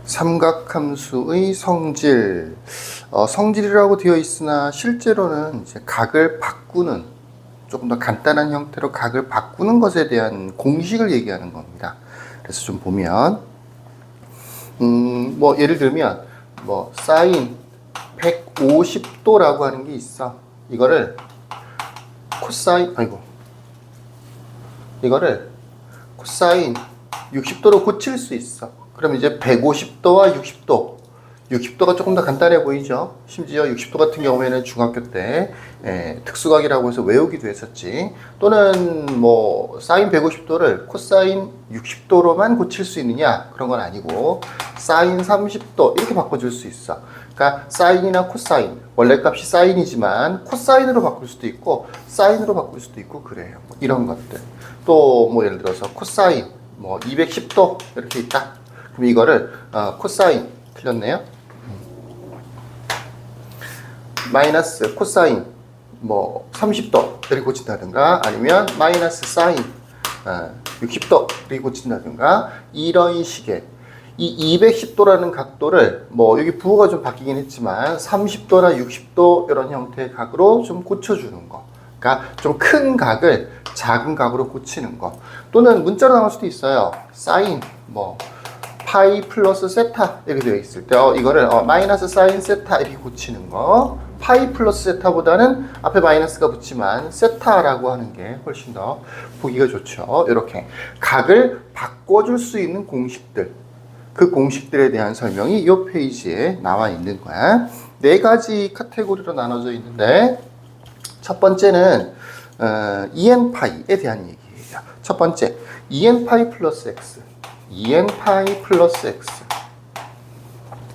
삼각함수의 성질. 성질이라고 되어 있으나 실제로는 이제 각을 바꾸는, 조금 더 간단한 형태로 각을 바꾸는 것에 대한 공식을 얘기하는 겁니다. 그래서 좀 보면 뭐 예를 들면 뭐 사인 150도라고 하는 게 있어. 이거를 코사인 60도로 고칠 수 있어. 그럼 이제 150도와 60도가 조금 더 간단해 보이죠. 심지어 60도 같은 경우에는 중학교 때 특수각이라고 해서 외우기도 했었지. 또는 뭐 사인 150도를 코사인 60도로만 고칠 수 있느냐, 그런 건 아니고 사인 30도 이렇게 바꿔줄 수 있어. 그러니까 사인이나 코사인, 원래 값이 사인이지만 코사인으로 바꿀 수도 있고 사인으로 바꿀 수도 있고 그래요. 뭐 이런 것들. 또 뭐 예를 들어서 코사인 뭐 210도 이렇게 있다. 그럼 이거를 코사인 틀렸네요. 마이너스 코사인 뭐 30도 이렇게 고친다든가, 아니면 마이너스 사인 60도 이렇게 고친다든가, 이런 식의 이 210도라는 각도를 뭐 여기 부호가 좀 바뀌긴 했지만 30도나 60도 이런 형태의 각으로 좀 고쳐주는 거. 그러니까 좀 큰 각을 작은 각으로 고치는 거. 또는 문자로 나올 수도 있어요. 사인 뭐 파이 플러스 세타 이렇게 되어 있을 때 이거를 마이너스 사인 세타 이렇게 고치는 거. 파이 플러스 세타보다는 앞에 마이너스가 붙지만 세타라고 하는 게 훨씬 더 보기가 좋죠. 이렇게 각을 바꿔줄 수 있는 공식들, 그 공식들에 대한 설명이 이 페이지에 나와 있는 거야. 4가지 카테고리로 나눠져 있는데, 첫 번째는 EN파이에 대한 얘기예요. 첫 번째, EN파이 플러스 X. EN파이 플러스 X.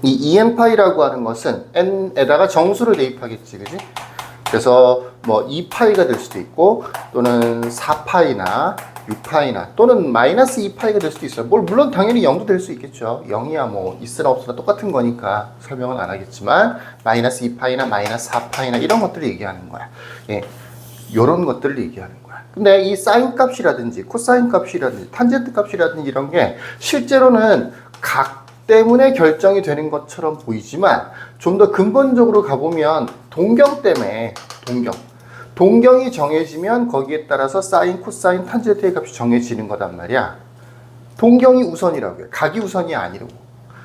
이 EN파이라고 하는 것은 n에다가 정수를 대입하겠지, 그지? 그래서 뭐 2파이가 될 수도 있고, 또는 4파이나 6파이나, 또는 마이너스 2파이가 될 수도 있어요. 물론 당연히 0도 될 수 있겠죠. 0이야 뭐 있으나 없으나 똑같은 거니까 설명은 안 하겠지만, 마이너스 2파이나 마이너스 4파이나 이런 것들을 얘기하는 거야. 예, 요런 것들을 얘기하는 거야. 근데 이 사인 값이라든지 코사인 값이라든지 탄젠트 값이라든지 이런 게 실제로는 각 때문에 결정이 되는 것처럼 보이지만, 좀 더 근본적으로 가보면 동경 때문에, 동경이 정해지면 거기에 따라서 사인, 코사인, 탄젠트의 값이 정해지는 거단 말이야. 동경이 우선이라고 해요. 각이 우선이 아니라고.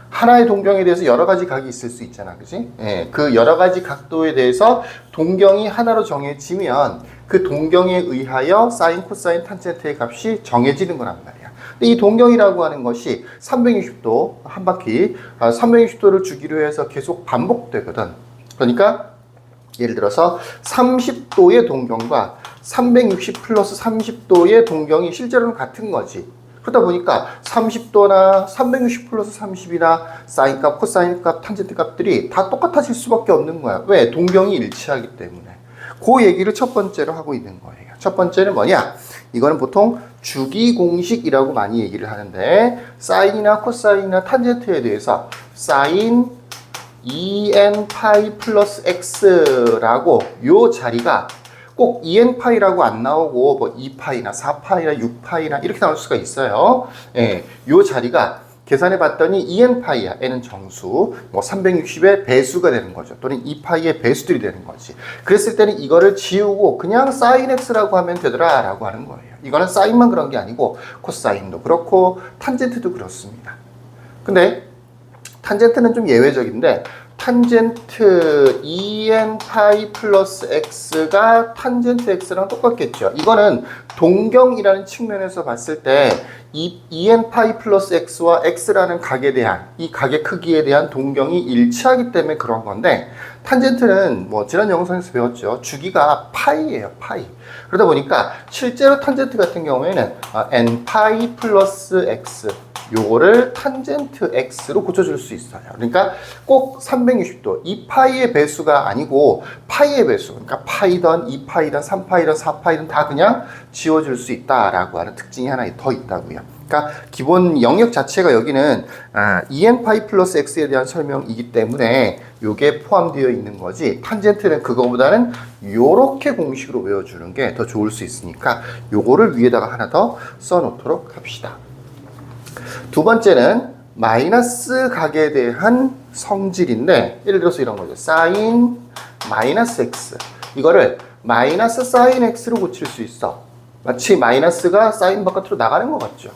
하나의 동경에 대해서 여러 가지 각이 있을 수 있잖아, 그지? 예, 그 여러 가지 각도에 대해서 동경이 하나로 정해지면 그 동경에 의하여 사인, 코사인, 탄젠트의 값이 정해지는 거란 말이야. 근데 이 동경이라고 하는 것이 360도 한 바퀴 360도를 주기로 해서 계속 반복되거든. 그러니까 예를 들어서 30도의 동경과 360 플러스 30도의 동경이 실제로는 같은 거지. 그러다 보니까 30도나 360 플러스 30이나 사인 값, 코사인 값, 탄젠트 값들이 다 똑같아질 수밖에 없는 거야. 왜? 동경이 일치하기 때문에. 그 얘기를 첫 번째로 하고 있는 거예요. 첫 번째는 뭐냐? 이거는 보통 주기 공식이라고 많이 얘기를 하는데, 사인이나 코사인이나 탄젠트에 대해서 사인 EN파이 플러스 X라고 요 자리가 꼭 EN파이라고 안 나오고 뭐 2파이나 4파이나 6파이나 이렇게 나올 수가 있어요. 예, 요 자리가 계산해 봤더니 EN파이야. n은 정수, 뭐 360의 배수가 되는 거죠. 또는 2파이의 배수들이 되는 거지. 그랬을 때는 이거를 지우고 그냥 사인 x라고 하면 되더라 라고 하는 거예요. 이거는 사인만 그런 게 아니고 코사인도 그렇고 탄젠트도 그렇습니다. 근데 탄젠트는 좀 예외적인데, 탄젠트 EN파이 플러스 X가 탄젠트 X랑 똑같겠죠. 이거는 동경이라는 측면에서 봤을 때 이 EN파이 플러스 X와 X라는 각에 대한, 이 각의 크기에 대한 동경이 일치하기 때문에 그런 건데, 탄젠트는 뭐 지난 영상에서 배웠죠. 주기가 파이예요, 파이. 그러다 보니까 실제로 탄젠트 같은 경우에는 n파이 플러스 X, 요거를 탄젠트 x로 고쳐줄 수 있어요. 그러니까 꼭 360도, 2파이의 배수가 아니고 파이의 배수, 그러니까 파이든 2파이든 3파이든 4파이든 다 그냥 지워줄 수 있다라고 하는 특징이 하나 더 있다고요. 그러니까 기본 영역 자체가 여기는 EN파이 플러스 x에 대한 설명이기 때문에 요게 포함되어 있는 거지, 탄젠트는 그거보다는 요렇게 공식으로 외워주는 게 더 좋을 수 있으니까 요거를 위에다가 하나 더 써놓도록 합시다. 두 번째는 마이너스 각에 대한 성질인데, 예를 들어서 이런 거죠. 사인 마이너스 x. 이거를 마이너스 사인 x로 고칠 수 있어. 마치 마이너스가 사인 바깥으로 나가는 것 같죠.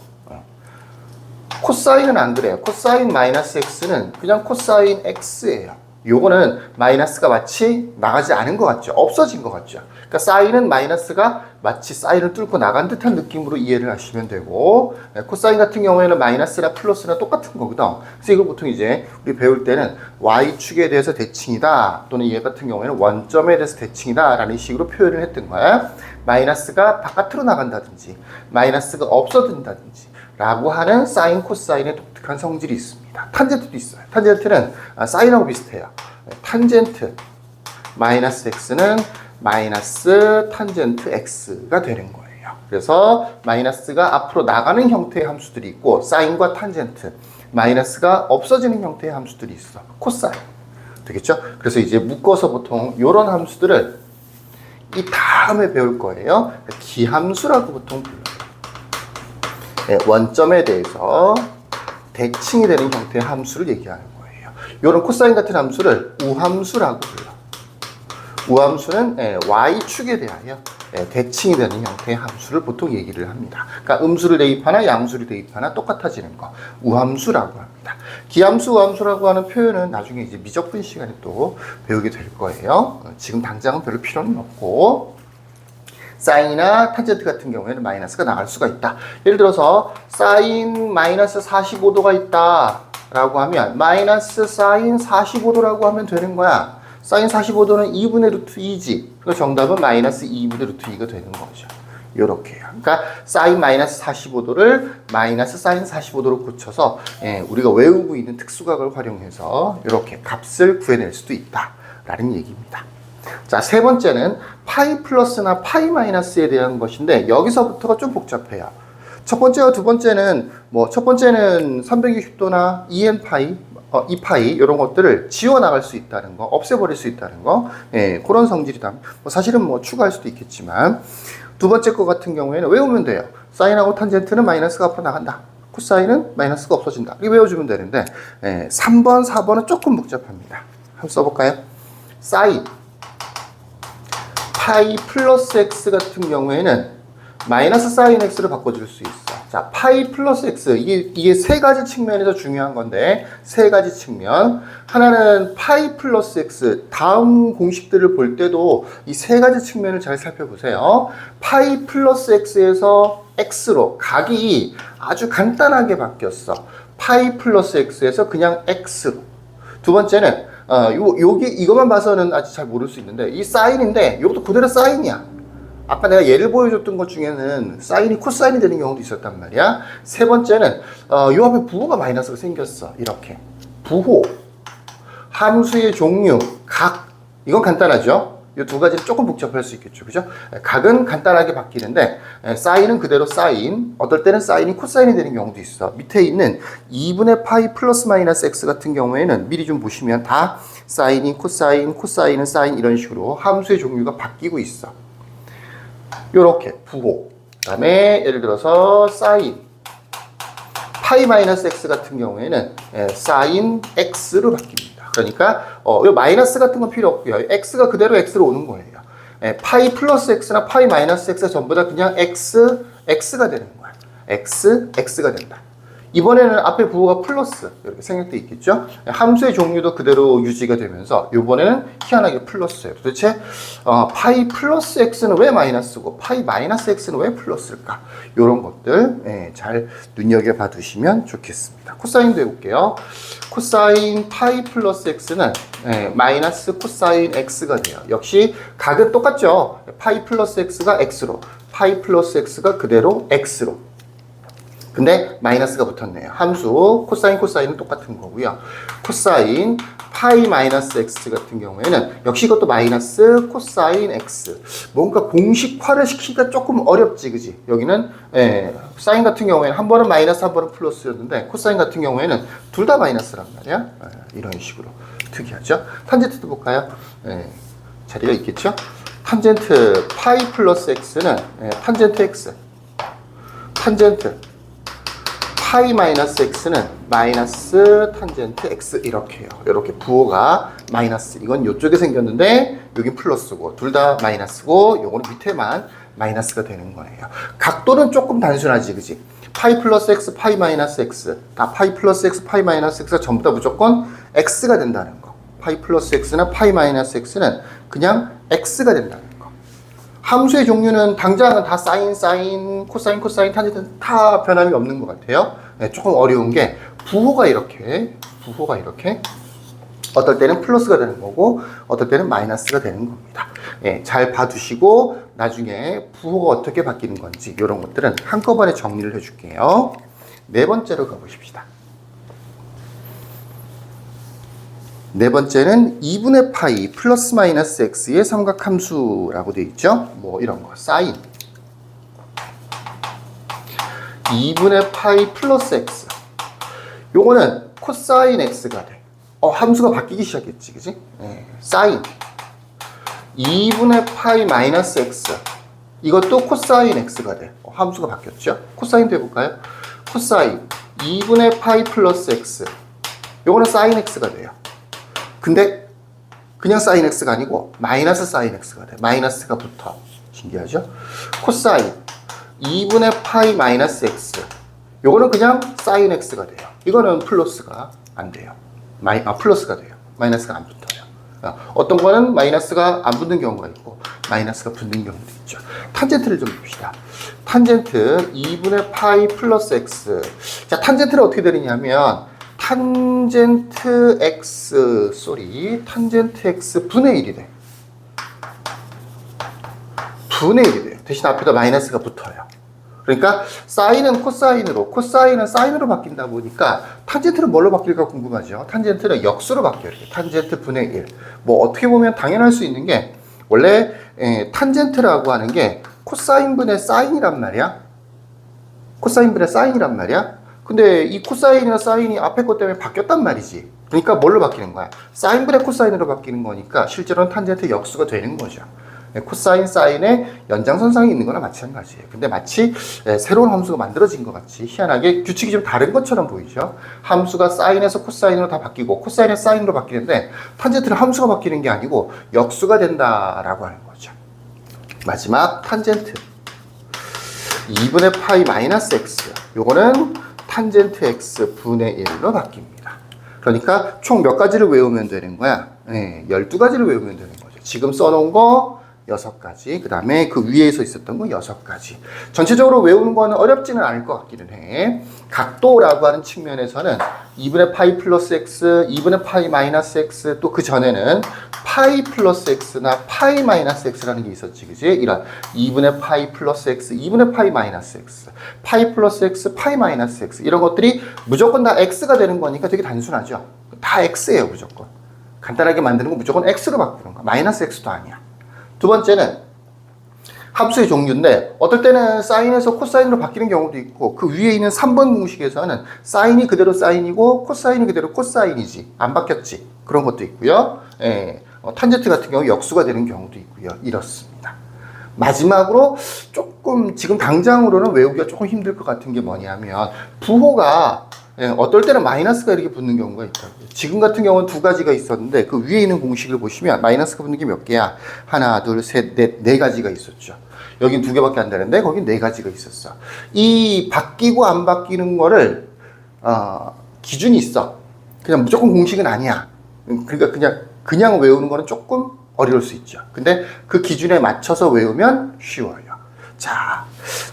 코사인은 안 그래요. 코사인 마이너스 x는 그냥 코사인 x예요. 요거는 마이너스가 마치 나가지 않은 것 같죠. 없어진 것 같죠. 그러니까 사인은 마이너스가 마치 사인을 뚫고 나간 듯한 느낌으로 이해를 하시면 되고, 코사인 같은 경우에는 마이너스나 플러스나 똑같은 거거든. 그래서 이걸 보통 이제 우리 배울 때는 y축에 대해서 대칭이다, 또는 얘 같은 경우에는 원점에 대해서 대칭이다 라는 식으로 표현을 했던 거야. 마이너스가 바깥으로 나간다든지 마이너스가 없어진다든지 라고 하는 사인, 코사인의 독특한 성질이 있습니다. 탄젠트도 있어요. 탄젠트는 사인하고 비슷해요. 탄젠트 마이너스 x는 마이너스 탄젠트 x가 되는 거예요. 그래서 마이너스가 앞으로 나가는 형태의 함수들이 있고, 사인과 탄젠트, 마이너스가 없어지는 형태의 함수들이 있어. 코사인. 되겠죠? 그래서 이제 묶어서 보통 이런 함수들을 이 다음에 배울 거예요. 기함수라고 보통 불러요. 네, 원점에 대해서 대칭이 되는 형태의 함수를 얘기하는 거예요. 이런 코사인 같은 함수를 우함수라고 불러. 우함수는 y축에 대하여 대칭이 되는 형태의 함수를 보통 얘기를 합니다. 그러니까 음수를 대입하나 양수를 대입하나 똑같아지는 거, 우함수라고 합니다. 기함수, 우함수라고 하는 표현은 나중에 이제 미적분 시간에 또 배우게 될 거예요. 지금 당장은 별로 필요는 없고, 사인이나 탄젠트 같은 경우에는 마이너스가 나갈 수가 있다. 예를 들어서 사인 마이너스 45도가 있다 라고 하면 마이너스 사인 45도라고 하면 되는 거야. 사인 45도는 2분의 루트 2지. 그래서 정답은 마이너스 2분의 루트 2가 되는 거죠. 요렇게요. 그러니까 사인 마이너스 45도를 마이너스 사인 45도로 고쳐서 우리가 외우고 있는 특수각을 활용해서 이렇게 값을 구해낼 수도 있다라는 얘기입니다. 자, 세 번째는 파이 플러스나 파이 마이너스에 대한 것인데, 여기서부터가 좀 복잡해요. 첫 번째와 두 번째는 첫 번째는 360도나 2n파이, 2파이 이런 것들을 지워 나갈 수 있다는 거, 없애버릴 수 있다는 거, 그런 성질이다. 사실은 추가할 수도 있겠지만, 두 번째 거 같은 경우에는 외우면 돼요. 사인하고 탄젠트는 마이너스가 앞으로 나간다. 코사인은 마이너스가 없어진다. 이렇게 외워주면 되는데, 3번, 4번은 조금 복잡합니다. 한번 써볼까요? 사인 파이 플러스 x 같은 경우에는 마이너스 사인 x로 바꿔줄 수 있어. 자, 파이 플러스 x, 이게 세 가지 측면에서 중요한 건데, 세 가지 측면. 하나는 파이 플러스 x, 다음 공식들을 볼 때도 이 세 가지 측면을 잘 살펴보세요. 파이 플러스 x에서 x로 각이 아주 간단하게 바뀌었어. 파이 플러스 x에서 그냥 x로. 두 번째는 이것만 봐서는 아직 잘 모를 수 있는데, 이 사인인데 이것도 그대로 사인이야. 아까 내가 예를 보여줬던 것 중에는 사인이 코사인이 되는 경우도 있었단 말이야. 세 번째는 요 앞에 부호가 마이너스가 생겼어. 이렇게 부호, 함수의 종류, 각, 이건 간단하죠. 이 두 가지는 조금 복잡할 수 있겠죠. 그죠? 각은 간단하게 바뀌는데, 사인은 그대로 사인, 어떨 때는 사인이 코사인이 되는 경우도 있어. 밑에 있는 2분의 파이 플러스 마이너스 x 같은 경우에는 미리 좀 보시면 다 사인이 코사인, 코사인은 사인, 이런 식으로 함수의 종류가 바뀌고 있어. 요렇게 부호. 그 다음에 예를 들어서 사인 파이 마이너스 x 같은 경우에는 사인 x로 바뀝니다. 그러니까 이 마이너스 같은 건 필요 없고요. x가 그대로 x로 오는 거예요. 파이 플러스 x나 파이 마이너스 x가 전부 다 그냥 x가 되는 거야. x가 된다. 이번에는 앞에 부호가 플러스 이렇게 생략돼 있겠죠. 함수의 종류도 그대로 유지가 되면서 이번에는 희한하게 플러스예요. 도대체 파이 플러스 x는 왜 마이너스고 파이 마이너스 x는 왜 플러스일까? 이런 것들 잘 눈여겨봐 두시면 좋겠습니다. 코사인도 해볼게요. 코사인 파이 플러스 x는 마이너스 코사인 x가 돼요. 역시 각은 똑같죠. 파이 플러스 x가 x로, 파이 플러스 x가 그대로 x로. 근데 마이너스가 붙었네요. 함수 코사인 코사인은 똑같은 거고요. 코사인 파이 마이너스 x 같은 경우에는 역시 이것도 마이너스 코사인 x. 뭔가 공식화를 시키기가 조금 어렵지, 그지? 여기는 사인 같은 경우에는 한 번은 마이너스 한 번은 플러스였는데, 코사인 같은 경우에는 둘 다 마이너스란 말이야. 이런 식으로 특이하죠. 탄젠트도 볼까요? 자리가 있겠죠. 탄젠트 파이 플러스 x는 탄젠트 x, 탄젠트 파이 마이너스 x는 마이너스 탄젠트 x 이렇게요. 이렇게 부호가 마이너스. 이건 이쪽에 생겼는데 여기 플러스고 둘 다 마이너스고 요거는 밑에만 마이너스가 되는 거예요. 각도는 조금 단순하지, 그지? 파이 플러스 x, 파이 마이너스 x. 다 파이 플러스 x, 파이 마이너스 x가 전부 다 무조건 x가 된다는 거. 파이 플러스 x나 파이 마이너스 x는 그냥 x가 된다는 거. 함수의 종류는 당장은 다 사인, 코사인, 탄젠트 다 변함이 없는 것 같아요. 네, 조금 어려운 게 부호가 이렇게 어떨 때는 플러스가 되는 거고 어떨 때는 마이너스가 되는 겁니다. 예, 잘 봐두시고 나중에 부호가 어떻게 바뀌는 건지 이런 것들은 한꺼번에 정리를 해줄게요. 네 번째로 가보십시다. 네 번째는 2분의 파이 플러스 마이너스 x의 삼각함수라고 되어 있죠. 뭐 이런 거 사인 2분의 파이 플러스 x 요거는 코사인 x가 돼. 함수가 바뀌기 시작했지, 그지? 네. 사인 2분의 파이 마이너스 x 이것도 코사인 x가 돼. 함수가 바뀌었죠? 코사인도 해볼까요? 코사인 2분의 파이 플러스 x 요거는 사인 x가 돼요. 근데 그냥 사인 x가 아니고 마이너스 사인 x가 돼. 마이너스가 붙어. 신기하죠? 코사인 2분의 파이 마이너스 x 요거는 그냥 사인 x가 돼요. 이거는 플러스가 안 돼요. 플러스가 돼요. 마이너스가 안 붙어요. 어떤 거는 마이너스가 안 붙는 경우가 있고 마이너스가 붙는 경우도 있죠. 탄젠트를 좀 봅시다. 탄젠트 2분의 파이 플러스 x. 자, 탄젠트는 어떻게 되느냐면 탄젠트 x 분의 1이 돼. 분의 1이 돼요. 대신 앞에다 마이너스가 붙어요. 그러니까 사인은 코사인으로, 코사인은 사인으로 바뀐다 보니까 탄젠트는 뭘로 바뀔까 궁금하죠. 탄젠트는 역수로 바뀌어요. 탄젠트 분의 1. 뭐 어떻게 보면 당연할 수 있는 게 원래 탄젠트라고 하는 게 코사인 분의 사인이란 말이야. 코사인 분의 사인이란 말이야. 근데 이 코사인이나 사인이 앞에 것 때문에 바뀌었단 말이지. 그러니까 뭘로 바뀌는 거야? 사인 분의 코사인으로 바뀌는 거니까 실제로는 탄젠트 역수가 되는 거죠. 코사인, 사인의 연장선상에 있는 거나 마찬가지예요. 근데 마치 새로운 함수가 만들어진 것 같이 희한하게 규칙이 좀 다른 것처럼 보이죠. 함수가 사인에서 코사인으로 다 바뀌고 코사인에서 사인으로 바뀌는데 탄젠트는 함수가 바뀌는 게 아니고 역수가 된다라고 하는 거죠. 마지막 탄젠트 2분의 파이 마이너스 x 요거는 탄젠트 x 분의 1로 바뀝니다. 그러니까 총 몇 가지를 외우면 되는 거야? 12가지를 외우면 되는 거죠. 지금 써놓은 거 6가지, 그 다음에 그 위에서 있었던 거 6가지. 전체적으로 외우는 거는 어렵지는 않을 것 같기는 해. 각도라고 하는 측면에서는 2분의 파이 플러스 x, 2분의 파이 마이너스 x, 또 그 전에는 파이 플러스 x나 파이 마이너스 x라는 게 있었지, 그지? 이런 2분의 파이 플러스 x, 2분의 파이 마이너스 x, 파이 플러스 x, 파이 마이너스 x 이런 것들이 무조건 다 x가 되는 거니까 되게 단순하죠. 다 x예요, 무조건. 간단하게 만드는 건 무조건 x로 바꾸는 거야. 마이너스 x도 아니야. 두 번째는 함수의 종류인데 어떨 때는 사인에서 코사인으로 바뀌는 경우도 있고 그 위에 있는 3번 공식에서는 사인이 그대로 사인이고 코사인이 그대로 코사인이지 안 바뀌었지 그런 것도 있고요. 탄젠트 같은 경우 역수가 되는 경우도 있고요. 이렇습니다. 마지막으로 조금 지금 당장으로는 외우기가 조금 힘들 것 같은 게 뭐냐면 부호가 어떨 때는 마이너스가 이렇게 붙는 경우가 있다고요. 지금 같은 경우는 2가지가 있었는데 그 위에 있는 공식을 보시면 마이너스가 붙는 게 몇 개야? 하나, 둘, 셋, 넷, 4가지가 있었죠. 여긴 2개밖에 안 되는데 거긴 4가지가 있었어. 이 바뀌고 안 바뀌는 거를 기준이 있어. 그냥 무조건 공식은 아니야. 그러니까 그냥 외우는 거는 조금 어려울 수 있죠. 근데 그 기준에 맞춰서 외우면 쉬워요. 자,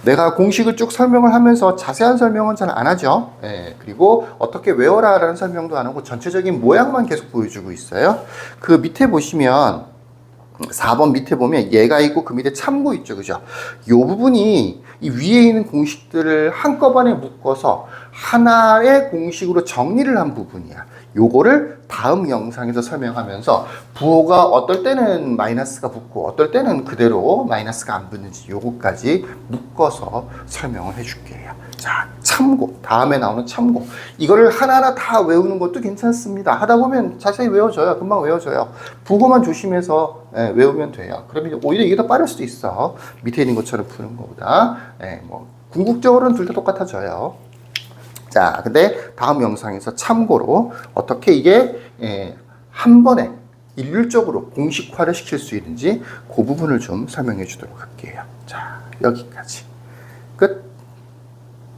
내가 공식을 쭉 설명을 하면서 자세한 설명은 잘 안 하죠. 그리고 어떻게 외워라 라는 설명도 안 하고 전체적인 모양만 계속 보여주고 있어요. 그 밑에 보시면 4번 밑에 보면 얘가 있고 그 밑에 참고 있죠. 그죠? 이 부분이 이 위에 있는 공식들을 한꺼번에 묶어서 하나의 공식으로 정리를 한 부분이야. 요거를 다음 영상에서 설명하면서 부호가 어떨 때는 마이너스가 붙고 어떨 때는 그대로 마이너스가 안 붙는지 요거까지 묶어서 설명을 해줄게요. 자, 참고. 다음에 나오는 참고. 이거를 하나하나 다 외우는 것도 괜찮습니다. 하다 보면 자세히 외워져요. 금방 외워져요. 부호만 조심해서 외우면 돼요. 그러면 오히려 이게 더 빠를 수도 있어. 밑에 있는 것처럼 푸는 것보다. 뭐 궁극적으로는 둘 다 똑같아져요. 자, 근데 다음 영상에서 참고로 어떻게 이게 한 번에 일률적으로 공식화를 시킬 수 있는지 그 부분을 좀 설명해 주도록 할게요. 자, 여기까지. 끝.